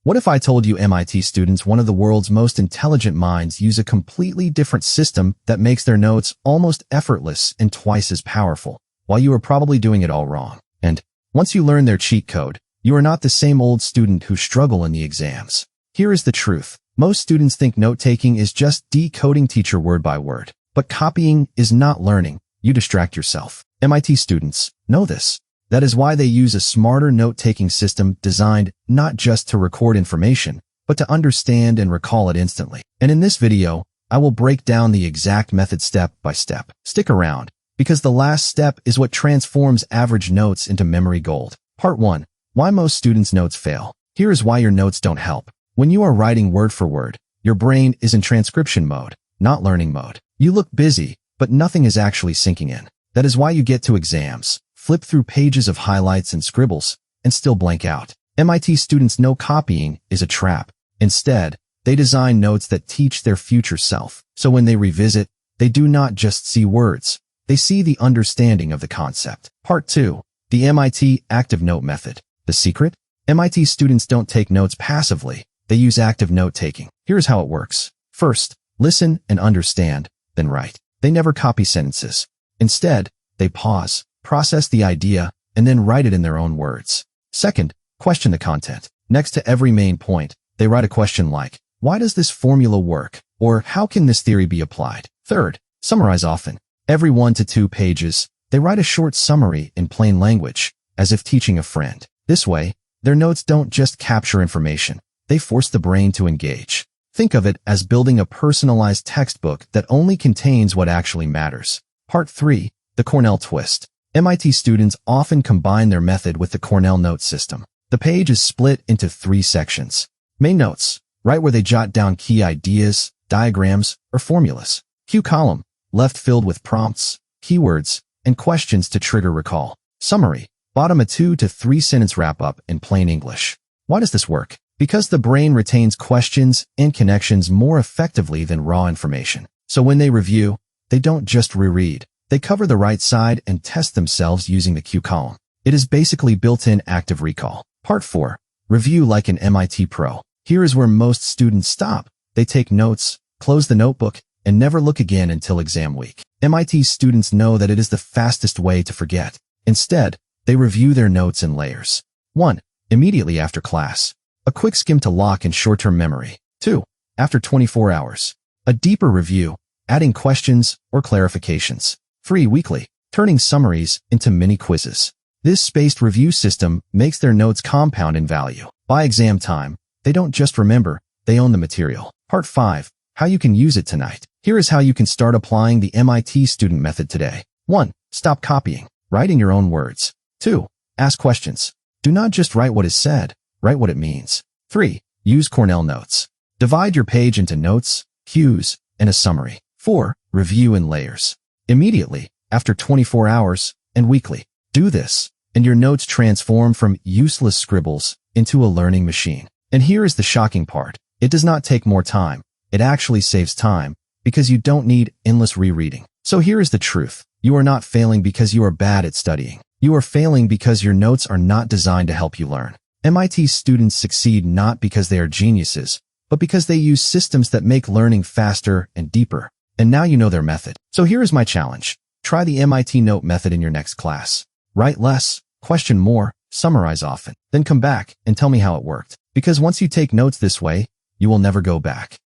What if I told you MIT students, one of the world's most intelligent minds, use a completely different system that makes their notes almost effortless and twice as powerful, while you are probably doing it all wrong? And once you learn their cheat code, you are not the same old student who struggle in the exams. Here is the truth. Most students think note-taking is just decoding teacher word by word. But copying is not learning. You distract yourself. MIT students know this. That is why they use a smarter note-taking system designed not just to record information, but to understand and recall it instantly. And in this video, I will break down the exact method step by step. Stick around, because the last step is what transforms average notes into memory gold. Part 1. Why most students' notes fail. Here is why your notes don't help. When you are writing word for word, your brain is in transcription mode, not learning mode. You look busy, but nothing is actually sinking in. That is why you get to exams, flip through pages of highlights and scribbles, and still blank out. MIT students know copying is a trap. Instead, they design notes that teach their future self. So when they revisit, they do not just see words, they see the understanding of the concept. Part 2. The MIT active note method. The secret? MIT students don't take notes passively. They use active note-taking. Here's how it works. First, listen and understand, then write. They never copy sentences. Instead, they pause, process the idea, and then write it in their own words. Second, question the content. Next to every main point, they write a question like, why does this formula work? Or how can this theory be applied? Third, summarize often. Every 1 to 2 pages, they write a short summary in plain language, as if teaching a friend. This way, their notes don't just capture information. They force the brain to engage. Think of it as building a personalized textbook that only contains what actually matters. Part 3. The Cornell twist. MIT students often combine their method with the Cornell note system. The page is split into 3 sections. Main notes, right where they jot down key ideas, diagrams, or formulas. Q column, left filled with prompts, keywords, and questions to trigger recall. Summary, bottom a 2 to 3 sentence wrap-up in plain English. Why does this work? Because the brain retains questions and connections more effectively than raw information. So when they review, they don't just reread. They cover the right side and test themselves using the Q column. It is basically built-in active recall. Part 4. Review like an MIT pro. Here is where most students stop. They take notes, close the notebook, and never look again until exam week. MIT students know that it is the fastest way to forget. Instead, they review their notes in layers. 1. Immediately after class. A quick skim to lock in short-term memory. 2. After 24 hours. A deeper review, adding questions or clarifications. 3. Weekly. Turning summaries into mini quizzes. This spaced review system makes their notes compound in value. By exam time, they don't just remember, they own the material. Part 5. How you can use it tonight. Here is how you can start applying the MIT student method today. 1. Stop copying. Write in your own words. 2. Ask questions. Do not just write what is said. Write what it means. 3. Use Cornell notes. Divide your page into notes, cues, and a summary. 4. Review in layers. Immediately, after 24 hours, and weekly. Do this, and your notes transform from useless scribbles into a learning machine. And here is the shocking part. It does not take more time. It actually saves time, because you don't need endless rereading. So here is the truth. You are not failing because you are bad at studying. You are failing because your notes are not designed to help you learn. MIT students succeed not because they are geniuses, but because they use systems that make learning faster and deeper. And now you know their method. So here is my challenge. Try the MIT note method in your next class. Write less, question more, summarize often. Then come back and tell me how it worked. Because once you take notes this way, you will never go back.